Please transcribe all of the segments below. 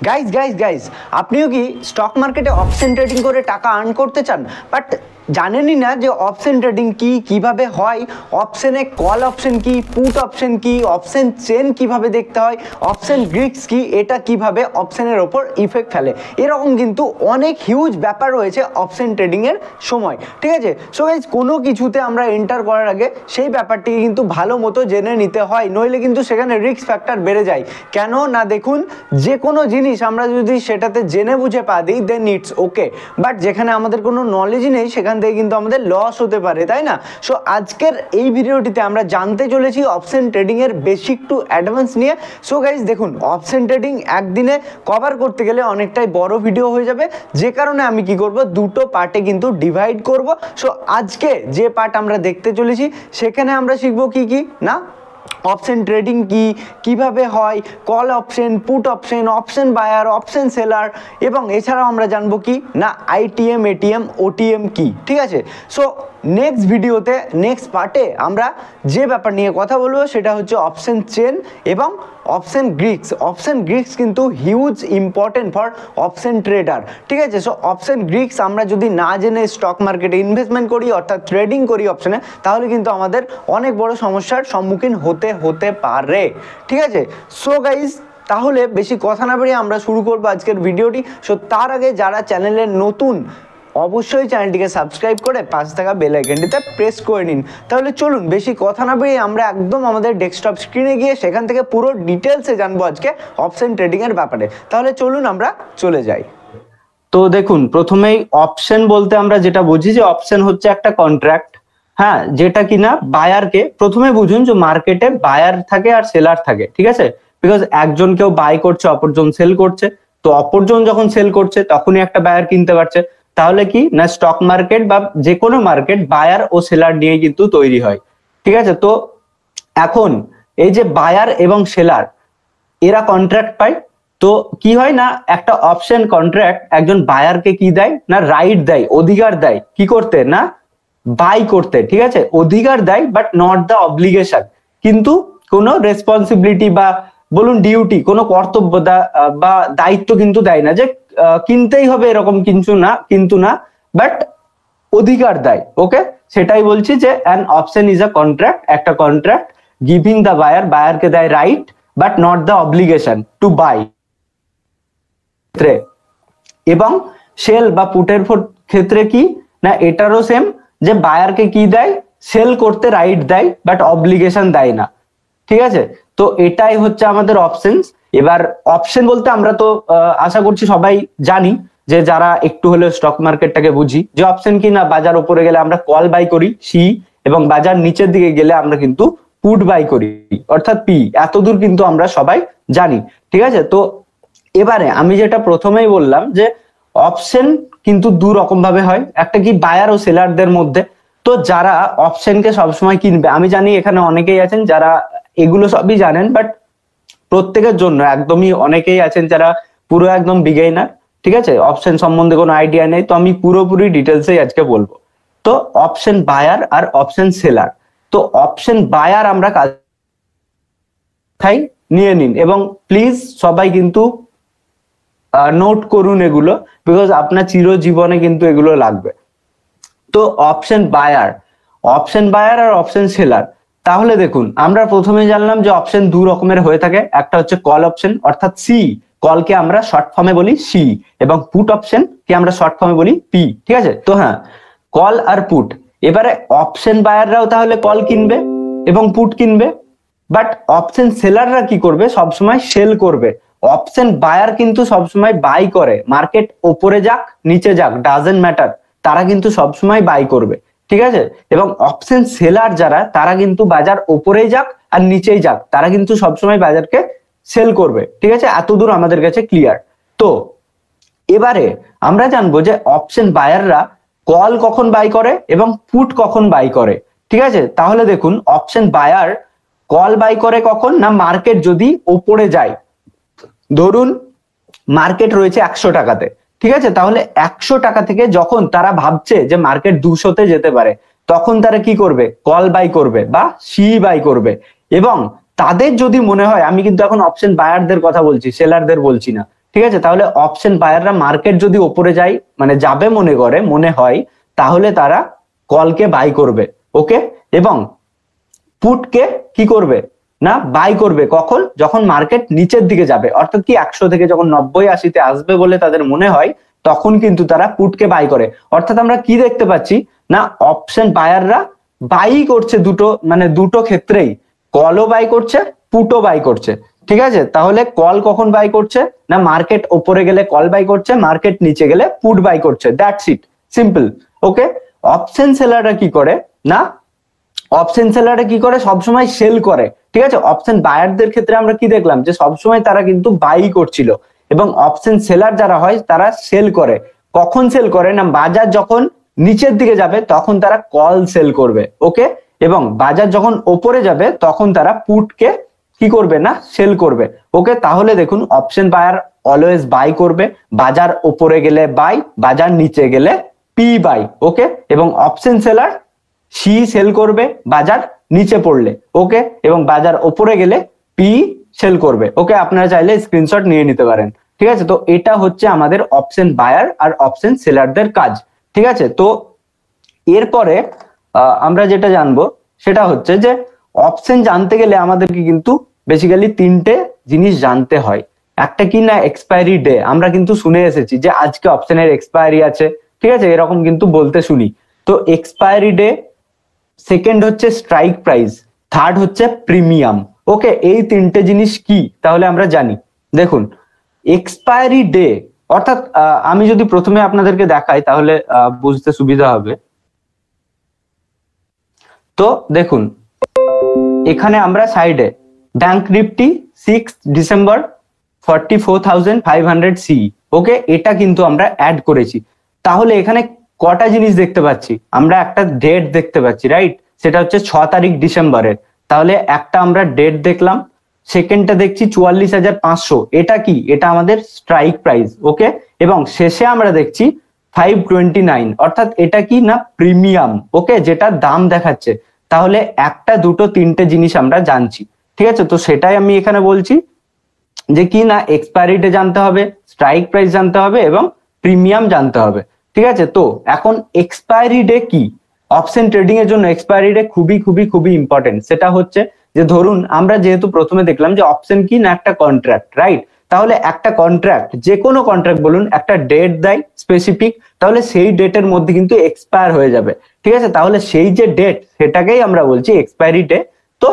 Guys guys guys আপনিও কি stock মার্কেটে অপশন ট্রেডিং করে টাকা আর্ন করতে চান, বাট জানেনই না যে অপশন ট্রেডিং কি, কিভাবে হয়, অপশনে কল অপশন কি, পুট অপশন কি, অপশন চেন কিভাবে দেখতে হয়, অপশন গ্রিক্স কি, এটা কিভাবে অপশনের ওপর ইফেক্ট ফেলে। এরকম কিন্তু অনেক হিউজ ব্যাপার রয়েছে অপশন ট্রেডিংয়ের সময়, ঠিক আছে। সো গাইজ কোনো কিছুতে আমরা এন্টার করার আগে সেই ব্যাপারটিকে কিন্তু ভালো মতো জেনে নিতে হয়, নইলে কিন্তু সেখানে রিস্ক ফ্যাক্টর বেড়ে যায়। কেন না, দেখুন, যে কোনো জিনিস আমরা যদি সেটাতে জেনে বুঝে পা দিই দেন ইটস ওকে, বাট যেখানে আমাদের কোনো নলেজই নেই সেখান থেকে কিন্তু আমাদের লস হতে পারে, তাই না? সো আজকের এই ভিডিওটিতে আমরা জানতে চলেছি অপশন ট্রেডিংয়ের বেসিক টু অ্যাডভান্স নিয়ে। সো গাইজ দেখুন, অপশন ট্রেডিং একদিনে কভার করতে গেলে অনেকটাই বড় ভিডিও হয়ে যাবে, যে কারণে আমি কি করব, দুটো পার্টে কিন্তু ডিভাইড করব। সো আজকে যে পার্ট আমরা দেখতে চলেছি সেখানে আমরা শিখবো কি কি না, অপশন ট্রেডিং কি, কিভাবে হয়, call option, put option, option buyer, option seller, এবং এছাড়াও আমরা জানবো কি না আইটিএম, এটিএম, ওটিএম কি, ঠিক আছে। সো নেক্সট ভিডিওতে, নেক্সট পার্টে আমরা যে ব্যাপার নিয়ে কথা বলবো সেটা হচ্ছে অপশন চেন এবং অপশন গ্রিক্স। অপশন গ্রিক্স কিন্তু huge important for option trader, ঠিক আছে। সো অপশন গ্রিক্স আমরা যদি না জেনে স্টক মার্কেটে ইনভেস্টমেন্ট করি, অর্থাৎ ট্রেডিং করি অপশনে, তাহলে কিন্তু আমাদের অনেক বড় সমস্যার সম্মুখীন হতে পারে, ঠিক আছে। সো গাইজ তাহলে বেশি কথা না বাড়িয়ে আমরা শুরু করবো আজকের ভিডিওটি। সো তার আগে যারা চ্যানেলে নতুন অবশ্যই চ্যানেলটিকে সাবস্ক্রাইব করে পাশে থাকা বেল আইকনটিতে প্রেস করে নিন। তাহলে চলুন বেশি কথা না বাড়িয়ে আমরা একদম আমাদের ডেস্কটপ স্ক্রিনে গিয়ে সেখান থেকে পুরো ডিটেলসে জানবো আজকে অপশন ট্রেডিং এর ব্যাপারে। তাহলে চলুন আমরা চলে যাই। তো দেখুন, প্রথমেই অপশন বলতে আমরা যেটা বুঝি যে অপশন হচ্ছে একটা কন্ট্রাক্ট, হ্যাঁ, যেটা কিনা বায়ারকে, প্রথমে বুঝুন যে মার্কেটে বায়ার থাকে আর সেলার থাকে, ঠিক আছে। বিকজ একজন কেউ বাই করছে, অপরজন সেল করছে, তো অপরজন যখন সেল করছে তখনই একটা বায়ার কিনতে পারছে। তাহলে কি না, স্টক মার্কেট বা যে কোনো মার্কেট বায়ার ও সেলার নিয়ে কিন্তু তৈরি হয়, ঠিক আছে। তো এখন এই যে বায়ার এবং সেলার এরা কন্ট্রাক্ট পায়, তো কি হয় না, একটা অপশন কন্ট্রাক্ট একজন বায়ারকে কি দেয় না, রাইট দেয়, অধিকার দেয় কি করতে না, বাই করতে, ঠিক আছে। অধিকার দেয় বাট নট দ্য অব্লিগেশন, কিন্তু কোনো রেসপন্সিবিলিটি বা বলুন ডিউটি, কোনো কর্তব্য বা দায়িত্ব কিন্তু দেয় না যে কিনতেই হবে এরকম কিন্তু না, বাট অধিকার দেয়, ওকে। সেটাই বলছি যে an option is a contract, একটা কন্ট্রাক্ট গিভিং দ্য বায়ারকে দেয় right but not the obligation to buy. এবং সেল বা পুটের ক্ষেত্রে কি না, এটারও সেম, যে বায়ারকে কি দেয়, সেল করতে রাইট দেয় বাট অব্লিগেশন দেয় না, ঠিক আছে। তো এটাই হচ্ছে আমাদের অপশনস। এবার অপশন বলতে আমরা তো আশা করছি সবাই জানি, যে যারা একটু হলেও স্টক মার্কেটটাকে বুঝি, যে অপশন কি না, বাজার উপরে গেলে আমরা কল বাই করি সি, এবং বাজার নিচের দিকে গেলে আমরা কিন্তু পুট বাই করি অর্থাৎ পি। এতদূর কিন্তু আমরা সবাই জানি, ঠিক আছে। তো এবারে আমি যেটা প্রথমেই বললাম যে অপশন কিন্তু দু রকম ভাবে হয়, একটা কি বায়ার ও সেলারদের মধ্যে। তো যারা অপশনকে সবসময় কিনবে, আমি জানি এখানে অনেকেই আছেন যারা এগুলো সবই জানেন, বাট প্রত্যেকের জন্য একদমই অনেকেই আছেন যারা পুরো একদম বিগিনার, ঠিক আছে, অপশন সম্বন্ধে কোনো আইডিয়া নেই। তো আমি পুরোপুরি ডিটেলসেই আজকে বলবো। তো অপশন বায়ার আর অপশন সেলার। তো অপশন বায়ার আমরা কথাই নিয়ে নিন, এবং প্লিজ সবাই কিন্তু নোট করুন এগুলো, বিকজ আপনার চিরজীবনে কিন্তু এগুলো লাগবে। তো অপশন বায়ার আর অপশন সেলার। তাহলে দেখুন, আমরা প্রথমে জানলাম যে অপশন দু রকমের হয়ে থাকে, একটা হচ্ছে কল অপশন অর্থাৎ সি, কলকে আমরা শর্ট ফর্মে বলি সি, এবং পুট অপশন কে আমরা শর্ট ফর্মে বলি পি, ঠিক আছে। তো হ্যাঁ, কল আর পুট। এবারে অপশন বায়াররাও তাহলে কল কিনবে এবং পুট কিনবে, বাট অপশন সেলাররা কি করবে, সবসময় সেল করবে। অপশন বায়ার কিন্তু সবসময় বাই করে, মার্কেট ওপরে যাক নিচে যাক ডাজেন্ট ম্যাটার, তারা কিন্তু সবসময় বাই করবে, ঠিক আছে। এবং অপশন সেলার যারা, তারা কিন্তু বাজার ওপরেই যাক আর নিচেই যাক, তারা কিন্তু সবসময় বাজারকে সেল করবে, ঠিক আছে। এতদূর আমাদের কাছে ক্লিয়ার। তো এবারে আমরা জানবো যে অপশন বায়াররা কল কখন বাই করে এবং পুট কখন বাই করে, ঠিক আছে। তাহলে দেখুন, অপশন বায়ার কল বাই করে কখন না, মার্কেট যদি ওপরে যায়, ধরুন মার্কেট রয়েছে 100 টাকাতে, ঠিক আছে, তাহলে 100 টাকা থেকে যখন তারা ভাবছে যে মার্কেট 200-তে যেতে পারে, তখন তারা কি করবে, কল বাই করবে বা সি বাই করবে। এবং তাদের যদি মনে হয়, আমি কিন্তু এখন অপশন বায়ারদের কথা বলছি, সেলারদের বলছি না, ঠিক আছে, তাহলে অপশন বায়াররা মার্কেট যদি ওপরে যায় মানে যাবে মনে হয়, তাহলে তারা কলকে বাই করবে। ওকে, এবং পুটকে কি করবে না বাই করবে কখন, যখন মার্কেট নিচের দিকে যাবে, অর্থাৎ কি 100 থেকে যখন 90-80-তে আসবে বলে তাদের মনে হয়, তখন কিন্তু তারা পুটকে বাই করে। অর্থাৎ আমরা কি দেখতে পাচ্ছি না অপশন বায়াররা বাই করছে দুটো ক্ষেত্রেই, কলও বাই করছে, পুটও বাই করছে। ঠিক আছে, তাহলে কল কখন বাই করছে না মার্কেট ওপরে গেলে কল বাই করছে, মার্কেট নিচে গেলে পুট বাই করছে, that's it, simple. Okay, option সেলাররা কি করে না অপশন সেলাররা কি করে সবসময় সেল করে। ঠিক আছে, অপশন বায়ারদের ক্ষেত্রে আমরা কি দেখলাম যে সবসময় তারা কিন্তু বাই করছিল, এবং অপশন সেলার যারা হয় তারা সেল করে। কখন সেল করে না বাজার যখন নিচের দিকে যাবে তখন তারা কল সেল করবে। ওকে, এবং বাজার যখন ওপরে যাবে তখন তারা পুটকে কি করবে না সেল করবে। ওকে, তাহলে দেখুন অপশন বায়ার অলওয়েজ বাই করবে, বাজার ওপরে গেলে বাই, বাজার নিচে গেলে পি বাই। ওকে, এবং অপশন সেলার সি সেল করবে বাজার নিচে পড়লে। ওকে, এবং বাজার ওপরে গেলে পি সেল করবে। ওকে, আপনারা চাইলে স্ক্রিনশট নিয়ে নিতে পারেন। ঠিক আছে, তো এটা হচ্ছে আমাদের অপশন বায়ার আর অপশন সেলারদের কাজ। ঠিক আছে, তো এরপরে আমরা যেটা জানবো সেটা হচ্ছে যে অপশন জানতে গেলে আমাদেরকে কিন্তু বেসিক্যালি 3টে জিনিস জানতে হয়। একটা কি না এক্সপায়ারি ডে, আমরা কিন্তু শুনে এসেছি যে আজকে অপশনের এক্সপায়ারি আছে। ঠিক আছে, এরকম কিন্তু বলতে শুনি। তো এক্সপায়ারি ডে, সেকেন্ড হচ্ছে স্ট্রাইক প্রাইস, থার্ড হচ্ছে প্রিমিয়াম। ওকে, এই 3টে জিনিস কি তাহলে আমরা জানি। দেখুন এক্সপায়ারি ডে অর্থাৎ আমি যদি প্রথমে আপনাদেরকে দেখাই তাহলে বুঝতে সুবিধা হবে। তো দেখুন এখানে আমরা সাইডে ব্যাংক নিফটি 6 ডিসেম্বর 44,500 সি। ওকে, এটা কিন্তু আমরা অ্যাড করেছি। তাহলে এখানে কটা জিনিস দেখতে পাচ্ছি, আমরা একটা ডেট দেখতে পাচ্ছি, রাইট? সেটা হচ্ছে 6 তারিখ ডিসেম্বরের। তাহলে একটা আমরা ডেট দেখলাম। সেকেন্ডটা দেখছি 44,500, এটা কি, এটা আমাদের স্ট্রাইক প্রাইস। ওকে, এবং শেষে আমরা দেখছি 529, অর্থাৎ এটা কি না প্রিমিয়াম। ওকে, যেটা দাম দেখাচ্ছে। তাহলে একটা দুটো তিনটে জিনিস আমরা জানছি। ঠিক আছে, তো সেটাই আমি এখানে বলছি যে কি না এক্সপায়ারি ডে জানতে হবে, স্ট্রাইক প্রাইস জানতে হবে এবং প্রিমিয়াম জানতে হবে। ঠিক আছে, তো এখন এক্সপায়ারি ডে কি, অপশন ট্রেডিং এর জন্য এক্সপায়ারি ডে খুবই খুবই খুবই ইম্পর্টেন্ট। সেটা হচ্ছে যে ধরুন আমরা যেহেতু প্রথমে দেখলাম যে অপশন কি না একটা কন্ট্রাক্ট, রাইট? তাহলে একটা কন্ট্রাক্ট, যে কোনো কন্ট্রাক্ট বলুন, একটা ডেট দেয় স্পেসিফিক, তাহলে সেই ডেটের মধ্যে কিন্তু এক্সপায়ার হয়ে যাবে। ঠিক আছে, তাহলে সেই যে ডেট সেটাকেই আমরা বলছি এক্সপায়ারি ডে। তো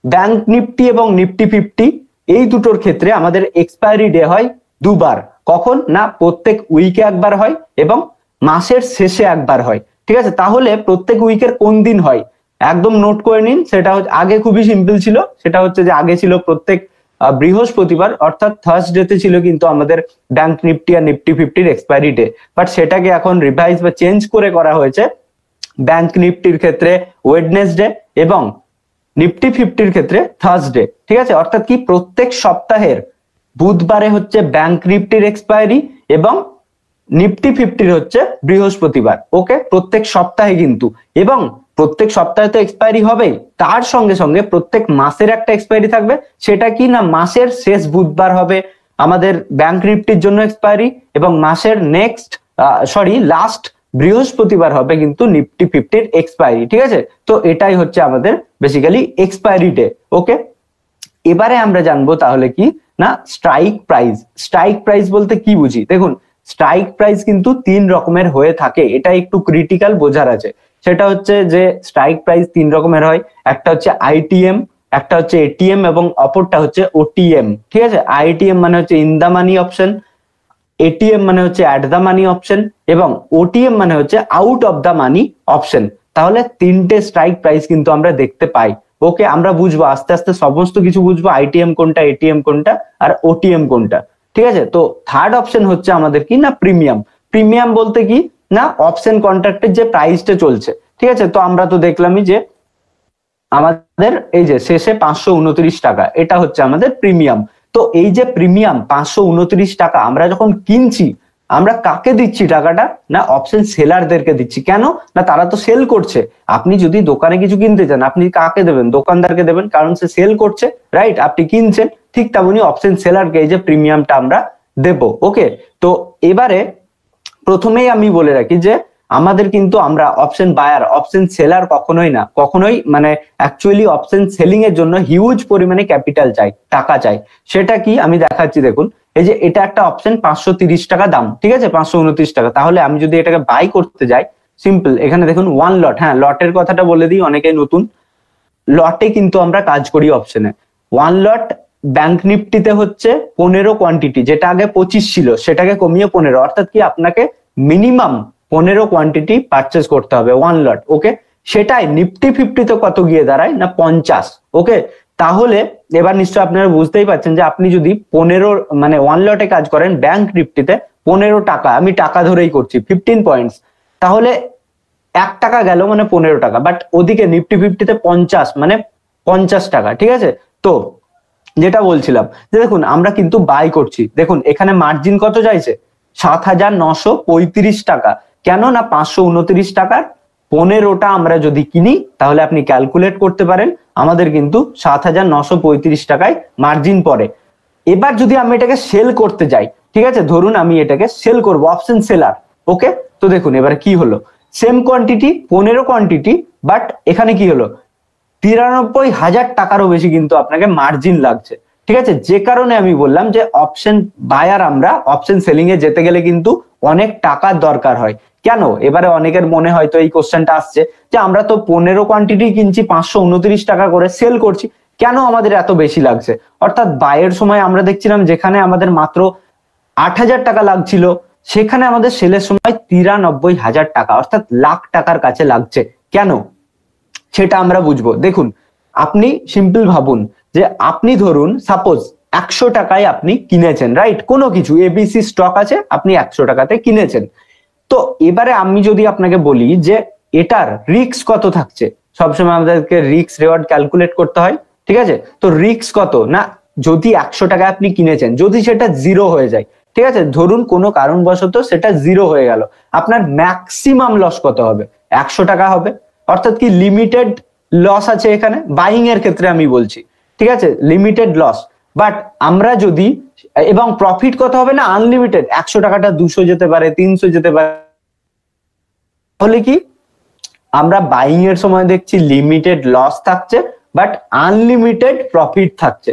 ব্যাংক নিফটি এবং নিফটি 50 এই দুটোর ক্ষেত্রে আমাদের এক্সপায়ারি ডে হয় দুবার। কখন না প্রত্যেক উইকে একবার হয় এবং মাসের শেষে একবার হয়। ঠিক আছে, তাহলে প্রত্যেক উইকের কোন দিন হয় একদম নোট করে নিন। সেটা হচ্ছে আগে খুবই সিম্পল ছিল, সেটা হচ্ছে যে আগে ছিল প্রত্যেক বৃহস্পতিবার, অর্থাৎ থার্সডেতে ছিল কিন্তু আমাদের ব্যাংক নিফটি আর নিফটি 50-র এক্সপায়ারি ডে। বাট সেটাকে এখন রিভাইজ বা চেঞ্জ করে করা হয়েছে, ব্যাংক নিফটির ক্ষেত্রে ওয়েডনেসডে এবং নিফটি 50-র ক্ষেত্রে থার্সডে। ঠিক আছে, অর্থাৎ কি প্রত্যেক সপ্তাহের বুধবারে হচ্ছে ব্যাংক নিফটির এক্সপায়ারি এবং নিফটি 50-র হচ্ছে বৃহস্পতিবার। ওকে, প্রত্যেক সপ্তাহে কিন্তু, এবং প্রত্যেক সপ্তাহে তো এক্সপায়ারি হবেই, তার সঙ্গে সঙ্গে প্রত্যেক মাসের একটা এক্সপায়ারি থাকবে। সেটা কি না মাসের শেষ বুধবার হবে আমাদের ব্যাংক নিফটির জন্য এক্সপায়ারি, এবং মাসের লাস্ট বৃহস্পতিবার হবে কিন্তু নিফটি 50-র এক্সপায়ারি। ঠিক আছে, তো এটাই হচ্ছে আমাদের বেসিক্যালি এক্সপায়ারি ডে। ওকে, এবারে আমরা জানবো তাহলে কি না স্ট্রাইক প্রাইস। স্ট্রাইক প্রাইস বলতে কি বুঝি? দেখুন স্ট্রাইক প্রাইস কিন্তু 3 রকমের হয়ে থাকে, এটা একটু ক্রিটিক্যাল বোঝার আছে। সেটা হচ্ছে যে স্ট্রাইক প্রাইস 3 রকমের হয়, একটা হচ্ছে আইটিএম, একটা হচ্ছে এটিএম এবং অপরটা হচ্ছে ওটিএম। ঠিক আছে, আইটিএম মানে হচ্ছে in the money option, ATM মানে হচ্ছে অ্যাট দা মানি অপশন, এবং ওটিএম মানে হচ্ছে out of the money option. তাহলে 3টে স্ট্রাইক প্রাইস কিন্তু আমরা দেখতে পাই। ওকে, আমরা বুঝবো আস্তে আস্তে সমস্ত কিছু বুঝবো, আইটিএম কোনটা, এটিএম কোনটা আর ওটিএম কোনটা। ঠিক আছে, তো থার্ড অপশন হচ্ছে আমাদের কি না প্রিমিয়াম। প্রিমিয়াম বলতে কি না অপশন কন্ট্রাক্টের যে প্রাইসটা চলছে। ঠিক আছে, তো আমরা তো দেখলামই যে আমাদের এই যে শেষে 529 টাকা, এটা হচ্ছে আমাদের প্রিমিয়াম। তো এই যে প্রিমিয়াম 529 টাকা আমরা যখন কিনছি, আমরা কাকে দিচ্ছি টাকাটা না অপশন সেলারদেরকে দিচ্ছি। কেন না তারা তো সেল করছে। আপনি যদি দোকানে কিছু কিনতে চান আপনি কাকে দেবেন? দোকানদারকে দেবেন, কারণ সে সেল করছে, রাইট? আপনি কিনছেন, ঠিক তেমনি অপশন সেলারকে এই যে প্রিমিয়ামটা আমরা দেব। ওকে, তো এবারে প্রথমেই আমি বলে রাখি যে আমাদের কিন্তু আমরা অপশন বায়ার অপশন সেলার কখনোই মানে অ্যাকচুয়ালি অপশন সেলিং এর জন্য হিউজ পরিমাণে ক্যাপিটাল চাই, টাকা চাই। সেটা কি আমি দেখাচ্ছি, দেখুন এই যে এটা একটা অপশন 530 টাকা দাম, ঠিক আছে, 529 টাকা। তাহলে আমি যদি এটাকে বাই করতে যাই, সিম্পল, এখানে দেখুন ওয়ান লট, হ্যাঁ লটের কথাটা বলে দিই, অনেকে নতুন, লটে কিন্তু আমরা কাজ করি অপশনে। ওয়ান লট ব্যাংক নিফটিতে হচ্ছে 15 কোয়ান্টিটি, যেটা আগে 25 ছিল সেটাকে কমিয়ে 15, অর্থাৎ কি আপনাকে মিনিমাম 15 কোয়ান্টিটি পারচেস করতে হবে ওয়ান লট। ওকে, সেটাই নিফটি 50 কত গিয়ে দাঁড়ায় না 50। ওকে, তাহলে এবার নিশ্চয় আপনারা বুঝতেই পারছেন যে আপনি যদি 15 মানে ওয়ান লটে কাজ করেন ব্যাংক নিফটিতে 15 টাকা, আমি টাকা ধরেই করছি 15 পয়েন্টস, তাহলে 1 টাকা গেল মানে 15 টাকা, বাট ওদিকে নিফটি 50-তে 50 মানে 50 টাকা। ঠিক আছে, তো যেটা বলছিলাম যে দেখুন আমরা কিন্তু বাই করছি, দেখুন এখানে মার্জিন কত চাইছে 7,935 টাকা, কেন না 529 টাকার 15টা আমরা যদি কিনি তাহলে আপনি ক্যালকুলেট করতে পারেন আমাদের কিন্তু 7,935 টাকায় মার্জিন পড়ে। এবার যদি আমি এটাকে সেল করতে যাই, ঠিক আছে, ধরুন আমি এটাকে সেল করব অপশন সেলার। ওকে, তো দেখুন এবার কি হলো, সেম কোয়ান্টিটি 15 কোয়ান্টিটি, বাট এখানে কি হলো 93,000 টাকারও বেশি কিন্তু আপনাকে মার্জিন লাগছে। ঠিক আছে, যে কারণে আমি বললাম যে অপশন বায়ার আমরা অপশন সেলিং এ যেতে গেলে কিন্তু অনেক টাকার দরকার হয়। কেন, এবারে অনেকের মনে হয়তো এই কোশ্চেনটা আসছে যে আমরা তো 15 কোয়ান্টিটি কিনছি 529 টাকা করে, সেল করছি, কেন আমাদের এত বেশি লাগছে? অর্থাৎ বাইয়ের সময় আমরা দেখছিলাম যেখানে আমাদের মাত্র 8,000 টাকা লাগছিল, সেখানে আমাদের সেলের সময় 93,000 টাকা, অর্থাৎ লাখ টাকার কাছে লাগছে। কেন সেটা আমরা বুঝবো। দেখুন আপনি সিম্পল ভাবুন যে আপনি ধরুন সাপোজ 100 টাকায় আপনি কিনেছেন, রাইট, কোনো কিছু এবিসি স্টক আছে, আপনি 100 টাকাতে কিনেছেন। তো এবারে আমি যদি আপনাকে বলি যে এটার রিস্ক কত থাকছে, সবসময় আমাদেরকে রিস্ক রেওয়ার্ড ক্যালকুলেট করতে হয়। ঠিক আছে, তো রিস্ক কত না, যদি 100 টাকায় আপনি কিনেছেন, যদি সেটা জিরো হয়ে যায়, ঠিক আছে, ধরুন কোনো কারণবশত সেটা জিরো হয়ে গেল, আপনার ম্যাক্সিমাম লস কত হবে? 100 টাকা হবে। অর্থাৎ কি লিমিটেড লস আছে এখানে, বাইং এর ক্ষেত্রে আমি বলছি, ঠিক আছে, লিমিটেড লস। বাট আমরা যদি, এবং প্রফিট কত হবে না আনলিমিটেড, 100 টাকাটা 200 যেতে পারে, 300 যেতে পারে। তাহলে কি আমরা বাইং এর সময় দেখছি লিমিটেড লস থাকছে বাট আনলিমিটেড প্রফিট থাকছে,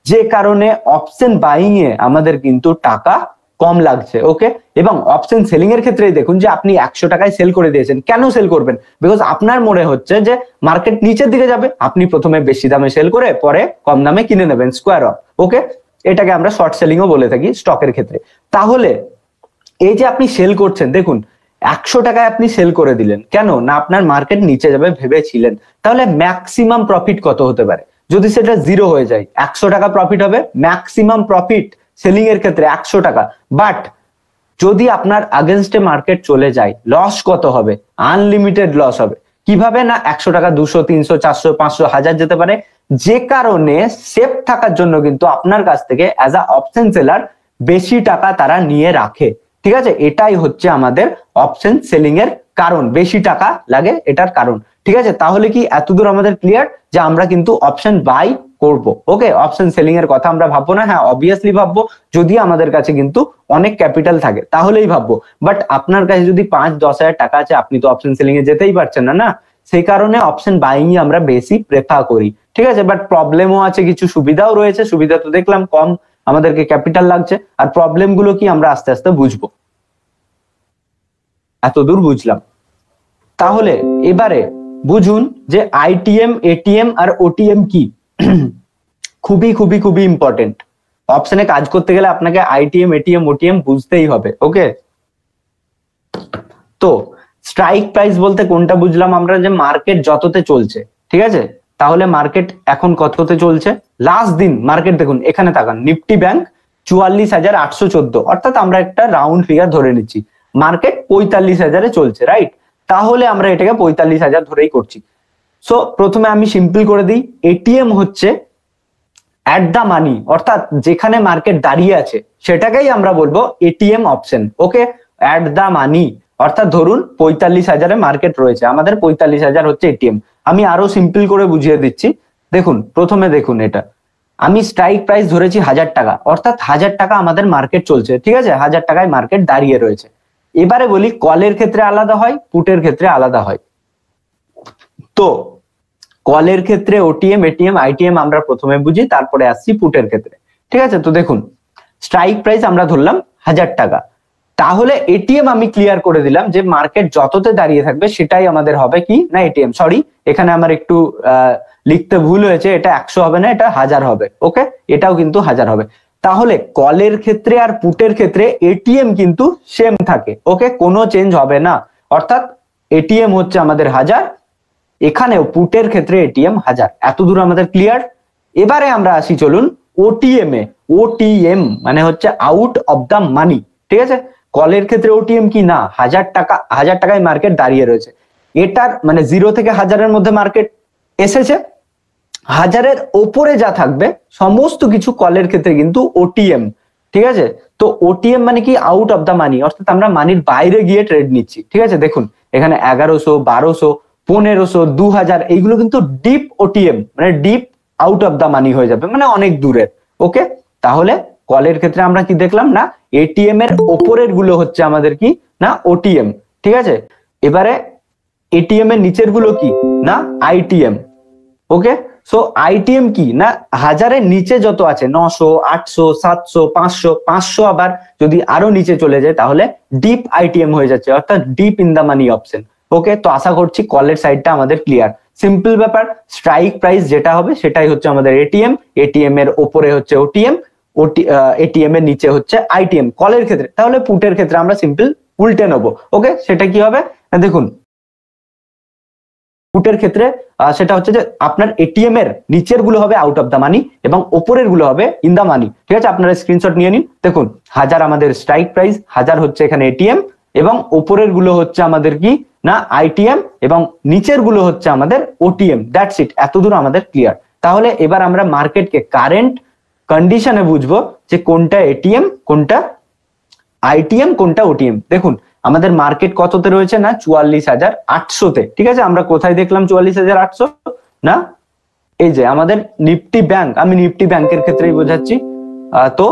যে কারণে অপশন বাইং এ আমাদের কিন্তু টাকা কম লাগছে। ওকে, এবং অপশন সেলিং এর ক্ষেত্রে দেখুন যে আপনি 100 টাকায় সেল করে দিয়েছেন, কেন সেল করবেন? বিকজ আপনার মনে হচ্ছে যে মার্কেট নিচের দিকে যাবে, আপনি প্রথমে বেশি দামে সেল করে পরে কম দামে কিনে নেবেন, স্কোয়ার অফ। ওকে, এটাকে আমরা শর্ট সেলিং ও বলে থাকি স্টকের ক্ষেত্রে। তাহলে এই যে আপনি সেল করছেন, দেখুন 100 টাকায় আপনি সেল করে দিলেন, কেন না আপনার মার্কেট নিচে যাবে ভেবেছিলেন, তাহলে ম্যাক্সিমাম প্রফিট কত হতে পারে? যদি সেটা জিরো হয়ে যায় 100 টাকা প্রফিট হবে, ম্যাক্সিমাম প্রফিট সেলিং এর ক্ষেত্রে 100 টাকা। বাট যদি আপনার আগেনস্টে মার্কেট চলে যায়, লস কত হবে? আনলিমিটেড লস হবে। কিভাবে না 100 টাকা 200, 300, 400, 500, 1000 যেতে পারে, যে কারণে সেফ থাকার জন্য কিন্তু আপনার কাছ থেকে অ্যাজ আ অপশন সেলার বেশি টাকা তারা নিয়ে রাখে। ঠিক আছে, এটাই হচ্ছে আমাদের অপশন সেলিং এর কারণ, বেশি টাকা লাগে এটার কারণ। ঠিক আছে, তাহলে কি এতদূর আমাদের ক্লিয়ার যে আমরা কিন্তু অপশন বাই করব? ওকে, অপশন সেলিং এর কথা আমরা ভাববো না, হ্যাঁ অবভিয়াসলি ভাববো, যদি আমাদের কাছে কিন্তু অনেক ক্যাপিটাল থাকে তাহলেই ভাববো। বাট আপনার কাছে যদি 5-10 হাজার টাকা আছে, আপনি তো অপশন সেলিং এ যেতেই পারছেন না, না, সেই কারণে অপশন বাইং আমরা বেশি প্রেফার করি। ঠিক আছে, বাট প্রবলেমও আছে, কিছু সুবিধাও রয়েছে। সুবিধা তো দেখলাম কম আমাদেরকে ক্যাপিটাল লাগছে, আর প্রবলেম গুলো কি আমরা আস্তে আস্তে বুঝবো। এতদূর বুঝলাম, তাহলে এবারে বুঝুন যে আইটিএম, এটিএম আর ওটিএম কি। খুবই খুবই খুবই ইম্পর্টেন্ট। অপশনে কাজ করতে গেলে আপনাকে আইটিএম, এটিএম, ওটিএম বুঝতেই হবে। ওকে, তো স্ট্রাইক প্রাইস বলতে কোনটা বুঝলাম আমরা, যে মার্কেট যততে চলছে, ঠিক আছে, তাহলে মার্কেট এখন কততে চলছে? লাস্ট দিন মার্কেট দেখুন, এখানে তাকান, নিফটি ব্যাংক 44,814, অর্থাৎ আমরা একটা রাউন্ড ফিগার ধরে নিচ্ছি, মার্কেট 45,000-এ চলছে, রাইট? তাহলে আমরা এটাকে 45,000 ধরেই করছি। সো প্রথমে আমি সিম্পল করে দিই, এটিএম হচ্ছে অ্যাট দা মানি, অর্থাৎ যেখানে মার্কেট দাঁড়িয়ে আছে সেটাকেই আমরা বলবো ATM option. Okay, at the money, অর্থাৎ ধরুন 45,000-এ মার্কেট রয়েছে, আমাদের 45,000 হচ্ছে এটিএম। আমি আরো সিম্পল করে বুঝিয়ে দিচ্ছি, দেখুন প্রথমে দেখুন এটা আমি স্ট্রাইক প্রাইস ধরেছি 1000 টাকা, অর্থাৎ 1000 টাকা আমাদের মার্কেট চলছে, ঠিক আছে, 1000 টাকায় মার্কেট দাঁড়িয়ে রয়েছে। এবারে বলি কলের ক্ষেত্রে আলাদা হয়, পুটের ক্ষেত্রে আলাদা হয়। তো কলের ক্ষেত্রে ওটিএম, এটিএম, আইটিএম আমরা প্রথমে বুঝি, তারপরে আসছি পুটের ক্ষেত্রে, ঠিক আছে। তো দেখুন স্ট্রাইক প্রাইস আমরা ধরলাম 1000 টাকা, তাহলে এটিএম আমি ক্লিয়ার করে দিলাম যে মার্কেট যততে দাঁড়িয়ে থাকবে সেটাই আমাদের হবে কি না এটিএম। সরি, এখানে আমার একটু লিখতে ভুল হয়েছে, এটা 100 হবে না, এটা 1000 হবে। ওকে, এটাও কিন্তু 1000 হবে। তাহলে কলের ক্ষেত্রে আর পুটের ক্ষেত্রে এটিএম কিন্তু সেম থাকে। ওকে, কোনো চেঞ্জ হবে না, অর্থাৎ এটিএম হচ্ছে আমাদের 1000, এখানেও পুটের ক্ষেত্রে এটিএম 1000। এত দূর আমাদের ক্লিয়ার। এবারে আমরা আসি চলুন ওটিএম এ। ওটিএম মানে হচ্ছে আউট অফ দা মানি, ঠিক আছে। কলের ক্ষেত্রে ওটিএম কি না, 1000 টাকা, 1000 টাকায় মার্কেট দাঁড়িয়ে রয়েছে, এটার মানে 0 থেকে 1000-এর মধ্যে মার্কেট এসেছে, 1000-এর ওপরে যা থাকবে সমস্ত কিছু কলের ক্ষেত্রে কিন্তু ওটিএম, ঠিক আছে। তো ওটিএম মানে কি আউট অফ দা মানি, অর্থাৎ আমরা মানির বাইরে গিয়ে ট্রেড নিচ্ছি, ঠিক আছে। দেখুন এখানে 1100, 1200, 1500, 2000 এইগুলো কিন্তু ডিপ ওটিএম, মানে ডিপ আউট অফ দা মানি হয়ে যাবে, মানে অনেক দূরের। ওকে, তাহলে কলের ক্ষেত্রে আমরা কি দেখলাম না এটিএম এর ওপরের গুলো হচ্ছে আমাদের কি না ওটিএম, ঠিক আছে। এবারে এটিএম এর নিচের গুলো কি না আইটিএম। ওকে, সো আইটিএম কি না 1000-এর নিচে যত আছে 900, 800, 700, 500, 500 আবার যদি আরো নিচে চলে যায় তাহলে ডিপ আইটিএম হয়ে যাচ্ছে, অর্থাৎ deep in the money option. Okay, তো আশা করছি কলের সাইডটা আমাদের ক্লিয়ার। সিম্পল ব্যাপার, স্ট্রাইক প্রাইস যেটা হবে সেটাই হচ্ছে আমাদের এটিএম, এটিএম এর ওপরে হচ্ছে ওটিএম, এটিএম এর নিচে হচ্ছে আইটিএম কলের ক্ষেত্রে। তাহলে পুটের ক্ষেত্রে আমরা সিম্পল উল্টে নেবো। ওকে, সেটা কি হবে দেখুন পুটের ক্ষেত্রে সেটা হচ্ছে যে আপনার এটিএম এর নিচের গুলো হবে আউট অফ দা মানি এবং ওপরের গুলো হবে ইন দা মানি, ঠিক আছে। আপনারা স্ক্রিনশট নিয়ে নিন। দেখুন 1000 আমাদের স্ট্রাইক প্রাইস, 1000 হচ্ছে এখানে এটিএম এবং ওপরের গুলো হচ্ছে আমাদের কি না আইটিএম এবং নিচের গুলো হচ্ছে আমাদের ওটিএম। দ্যাটস ইট, এতদূর আমাদের ক্লিয়ার। তাহলে এবার আমরা মার্কেটকে কারেন্ট কন্ডিশনে বুঝবো যে কোনটা এটিএম, কোনটা আইটিএম, কোনটা ওটিএম। দেখুন আমাদের মার্কেট কততে রয়েছে না 44,800-তে, ঠিক আছে। আমরা কোথায় দেখলাম 44,800 না এই যে আমাদের নিফটি ব্যাংক, আমি নিফটি ব্যাংকের ক্ষেত্রেই বোঝাচ্ছি। তো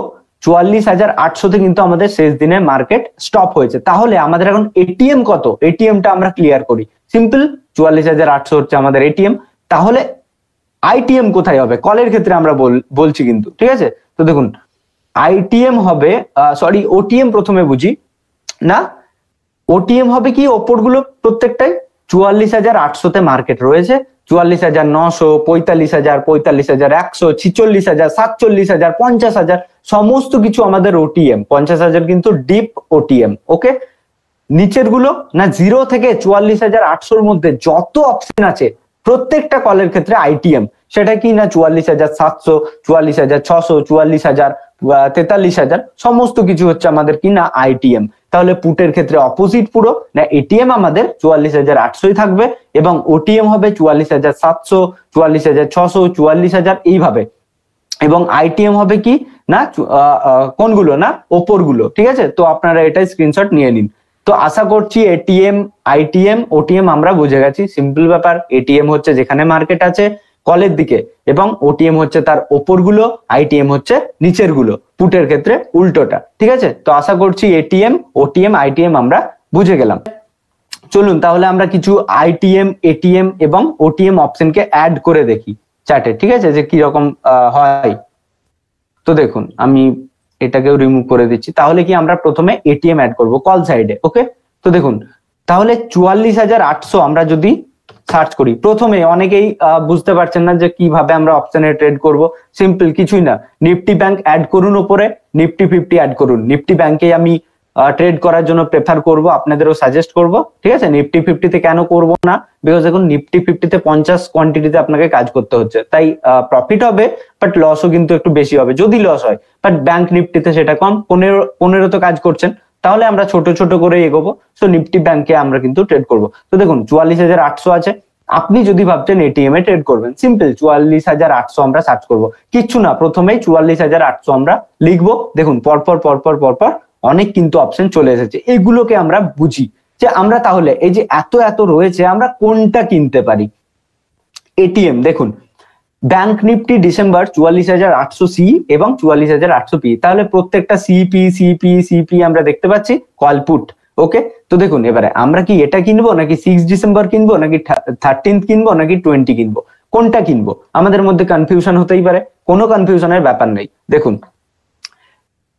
44,800-তে কিন্তু আমাদের শেষ দিনে মার্কেট স্টপ হয়েছে। তাহলে আমাদের এখন এটিএম কত, এটিএমটা আমরা ক্লিয়ার করি। সিম্পল, 44,800 হচ্ছে আমাদের এটিএম। তাহলে আইটিএম কোথায় হবে, কলের ক্ষেত্রে আমরা বলছি কিন্তু, ঠিক আছে। তো দেখুন আইটিএম হবে সরি ওটিএম প্রথমে বুঝি না, ওটিএম হবে কি ওপরগুলো প্রত্যেকটাই 44,800-তে মার্কেট রয়েছে, 44,900, 45,000, 45,100, 46,000, 47,000, 50,000 সমস্ত কিছু আমাদের ওটিএম। 50,000 কিন্তু ডিপ ওটিএম। ওকে, নিচের গুলো না 0 থেকে 44,800-র মধ্যে যত অপশন আছে প্রত্যেকটা কলের ক্ষেত্রে আইটিএম। সেটা কি না 44,700, 44,600, 44,000, 43,000 সমস্ত কিছু হচ্ছে আমাদের কি না আইটিএম। তাহলে পুটের ক্ষেত্রে অপোজিট পুরো, না এটিএম আমাদের 44,800-ই থাকবে এবং ওটিএম হবে 44,700, 44,600, 44,000 এইভাবে, এবং আইটিএম হবে কি না কোনগুলো না ওপরগুলো, ঠিক আছে। তো আপনারা এটাই স্ক্রিনশট নিয়ে নিন। তো আশা করছি এটিএম, আইটিএম, ওটিএম আমরা বুঝে গেছি। সিম্পল ব্যাপার, এটিএম হচ্ছে যেখানে মার্কেট আছে কলের দিকে এবং ওটিএম হচ্ছে তার ওপরগুলো, আইটিএম হচ্ছে নিচের গুলো, পুটের ক্ষেত্রে উল্টোটা, ঠিক আছে। তো আশা করছি এটিএম, ওটিএম, আইটিএম আমরা বুঝে গেলাম। চলুন তাহলে আমরা কিছু আইটিএম, এটিএম এবং ওটিএম অপশনকে অ্যাড করে দেখি চার্টে, ঠিক আছে, যে কি রকম হয়। তো দেখুন আমি এটাকেও রিমুভ করে দিচ্ছি। তাহলে কি আমরা প্রথমে এটিএম অ্যাড করব কল সাইডে। ওকে, তো দেখুন তাহলে 44,800 আমরা যদি সার্চ করি, প্রথমে অনেকেই বুঝতে পারছেন না যে কিভাবে আমরা অপশনে ট্রেড করব। সিম্পল, কিছুই না, নিফটি ব্যাংক অ্যাড করুন উপরে, নিফটি 50 অ্যাড করুন। নিফটি ব্যাংকে আমি ট্রেড করার জন্য প্রেফার করব, আপনাদেরও সাজেস্ট করব, ঠিক আছে। নিফটি 50-তে কেন করব না, বিকজ এখন নিফটি 50-তে 50 কোয়ান্টিটিতে আপনাকে কাজ করতে হচ্ছে, তাই প্রফিট হবে বাট লসও কিন্তু একটু বেশি হবে যদি লস হয়। বাট ব্যাংক নিফটিতে সেটা কম, 15 তো কাজ করছেন, তাহলে আমরা ছোট ছোট করে এগোবো। সো নিফটি ব্যাংকে আমরা কিন্তু ট্রেড করব। তো দেখুন 44,800 আছে। আপনি যদি ভাবছেন এটিএম এ ট্রেড করবেন, সিম্পল 44,800 আমরা সার্চ করব, কিচ্ছু না, প্রথমেই 44,800 আমরা লিখবো। দেখুন পরপর পরপর পরপর অনেক কিন্তু অপশন চলে এসেছে। এগুলোকে আমরা বুঝি যে আমরা তাহলে এই যে এত এত রয়েছে আমরা কোনটা কিনতে পারি। এটিএম দেখুন ব্যাংক নিফটি ডিসেম্বর 44,800 সি এবং 44,800 পি, তাহলে প্রত্যেকটা সিপি সিপি সিপি আমরা দেখতে পাচ্ছি কল পুট। ওকে, তো দেখুন এবারে আমরা কি এটা কিনবো নাকি 6 ডিসেম্বর কিনবো নাকি 13th কিনবো নাকি 20 কিনবো, কোনটা কিনবো? আমাদের মধ্যে কনফিউশন হতেই পারে, কোনো কনফিউশনের ব্যাপার নেই। দেখুন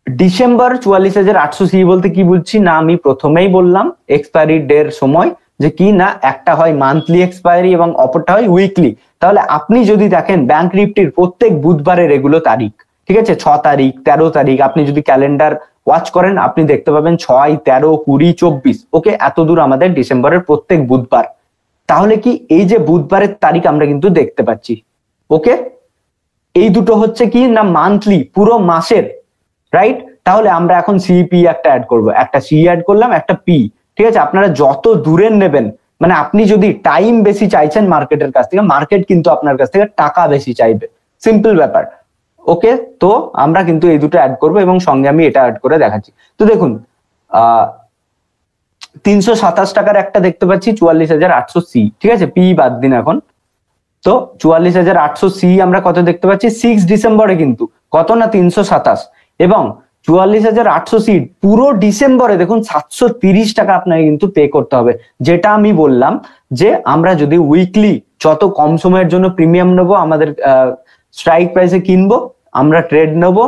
ডিসেম্বর 44,800 সি বলতে কি বুঝছি না, আমি প্রথমেই বললাম এক্সপায়ারি ডের সময় যে কি না, একটা হয় মান্থলি এক্সপায়ারি এবং অপরটা হয় উইকলি। তাহলে আপনি যদি দেখেন ব্যাংক নিফটির প্রত্যেক বুধবারের এগুলো তারিখ, ঠিক আছে, 6 তারিখ 13 তারিখ, আপনি যদি ক্যালেন্ডার ওয়াচ করেন আপনি দেখতে পাবেন 6, 13, 20, 24। ওকে, এত দূর আমাদের ডিসেম্বরের প্রত্যেক বুধবার। তাহলে কি এই যে বুধবারের তারিখ আমরা কিন্তু দেখতে পাচ্ছি। ওকে, এই দুটো হচ্ছে কি না মান্থলি, পুরো মাসের, রাইট? তাহলে আমরা এখন সিপি একটা অ্যাড করব, একটা সি অ্যাড করলাম, একটা পি। ঠিক আছে, আপনারা যত দূরের নেবেন, মানে আপনি যদি টাইম বেশি চাইছেন মার্কেটের কাছ থেকে, মার্কেট কিন্তু আপনার কাছ থেকে টাকা বেশি চাইবে, সিম্পল ব্যাপার। ওকে, তো আমরা কিন্তু এই দুটো অ্যাড করবো এবং সঙ্গে আমি এটা অ্যাড করে দেখাচ্ছি। তো দেখুন 327 টাকার একটা দেখতে পাচ্ছি 44,800 সি, ঠিক আছে, পি বাদ দিন এখন। তো 44,800 সি আমরা কত দেখতে পাচ্ছি 6 ডিসেম্বরে, কিন্তু কত না 327, এবং 44,800 সি পুরো ডিসেম্বরে দেখুন 730 টাকা আপনাকে কিন্তু পে করতে হবে। যেটা আমি বললাম যে আমরা যদি উইকলি যত কম সময়ের জন্য প্রিমিয়াম নেবো, আমাদের স্ট্রাইক প্রাইসে কিনবো, আমরা ট্রেড নেবো,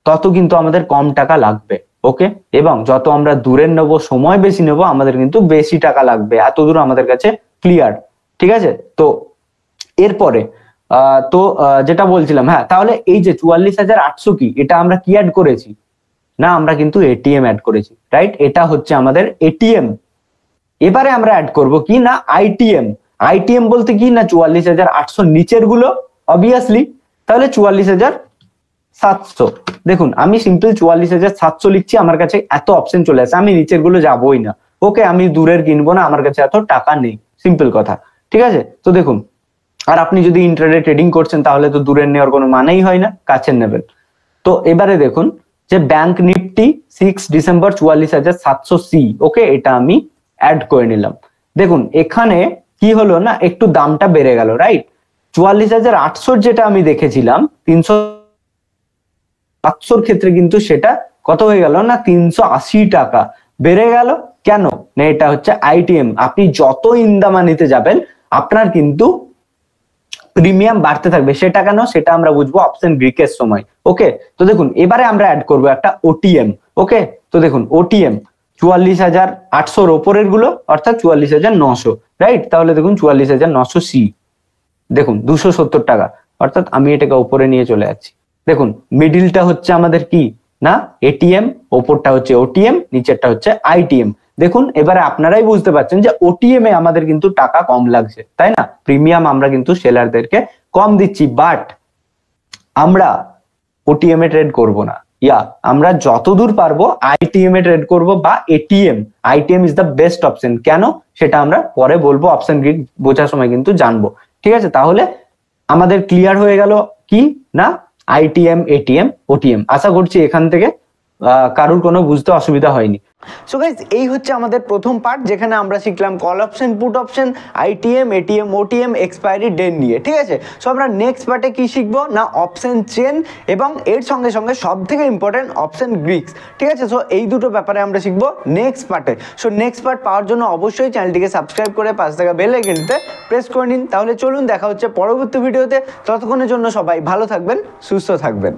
তত কিন্তু আমাদের কম টাকা লাগবে। ওকে, এবং যত আমরা দূরের নেবো, সময় বেশি নেবো, আমাদের কিন্তু বেশি টাকা লাগবে। এত দূর আমাদের কাছে ক্লিয়ার, ঠিক আছে? তো এরপরে তো যেটা বলছিলাম, হ্যাঁ, তাহলে এই যে 44,800 কি, এটা আমরা কি অ্যাড করেছি না, আমরা কিন্তু এটিএম অ্যাড করেছি, রাইট? এটা হচ্ছে আমাদের এটিএম। এবারে আমরা অ্যাড করব কি না আইটিএম। আইটিএম বলতে কি না 44,800 নিচের গুলো অবভিয়াসলি, তাহলে 44,700। দেখুন আমি সিম্পল 44,700 লিখছি, আমার কাছে এত অপশন চলে আসে, আমি নিচের গুলো যাবোই না। ওকে, আমি দূরের কিনবো না, আমার কাছে এত টাকা নেই, সিম্পল কথা, ঠিক আছে? তো দেখুন, আর আপনি যদি ইন্ট্রাডে ট্রেডিং করছেন তাহলে তো দূরের নেওয়ার কোনো মানেই হয় না, কাছের নেবেন। তো এবারে দেখুন যে ব্যাংক নিফটি 6 ডিসেম্বর 44,700 সি, ওকে, এটা আমি অ্যাড করে নিলাম। দেখুন এখানে কি হলো না, একটু দামটা বেড়ে গেল, রাইট? 44,800 যেটা আমি দেখেছিলাম 300 ক্ষেত্রে কিন্তু সেটা কত হয়ে গেল না 380 টাকা বেড়ে গেল। কেন না, এটা হচ্ছে আইটিএম। আপনি যত ইনদামা নিতে যাবেন আপনার কিন্তু প্রিমিয়াম বাড়তে থাকবে। সেটা কেন, সেটা আমরা বুঝবো অপশন গ্রিকের সময়। ওকে, তো দেখুন এবারে আমরা অ্যাড করবো একটা ওটিএম। ওকে, তো দেখুন ওটিএম 44,800 ওপরের গুলো অর্থাৎ 44,900, রাইট? তাহলে দেখুন 44,900 সি, দেখুন 270 টাকা, অর্থাৎ আমি এটাকে উপরে নিয়ে চলে যাচ্ছি। দেখুন মিডিলটা হচ্ছে আমাদের কি না এটিএম, ওপরটা হচ্ছে ওটিএম, নিচেরটা হচ্ছে আইটিএম। দেখুন এবারে আপনারাই বুঝতে পারছেন যে ওটিএম এ আমাদের কিন্তু টাকা কম লাগছে, তাই না? প্রিমিয়াম আমরা কিন্তু সেলারদেরকে কম দিচ্ছি, বাট আমরা ওটিএম এ ট্রেড করব না, আমরা যতদূর পারবো আইটিএম এ ট্রেড করব বা ATM. ITM is the best option. কেন সেটা আমরা পরে বলবো, অপশন গ্রিড বোঝার সময় কিন্তু জানবো, ঠিক আছে? তাহলে আমাদের ক্লিয়ার হয়ে গেল কি না আইটিএম, এটিএম, ওটিএম। আশা করছি এখান থেকে কারুর কোনো বুঝতে অসুবিধা হয়নি। সো গাইস, এই হচ্ছে আমাদের প্রথম পার্ট, যেখানে আমরা শিখলাম call option, put option, ITM, ATM, OTM, expiry date নিয়ে, ঠিক আছে? সো আমরা নেক্সট পার্টে কি শিখবো না অপশন চেন এবং এর সঙ্গে সঙ্গে সব থেকে ইম্পর্টেন্ট অপশন গ্রিক্স, ঠিক আছে? সো এই দুটো ব্যাপারে আমরা শিখবো নেক্সট পার্টে। সো নেক্সট পার্ট পাওয়ার জন্য অবশ্যই চ্যানেলটিকে সাবস্ক্রাইব করে পাশে থাকা বেল আইকনটিতে প্রেস করে নিন। তাহলে চলুন দেখা হচ্ছে পরবর্তী ভিডিওতে। ততক্ষণের জন্য সবাই ভালো থাকবেন, সুস্থ থাকবেন।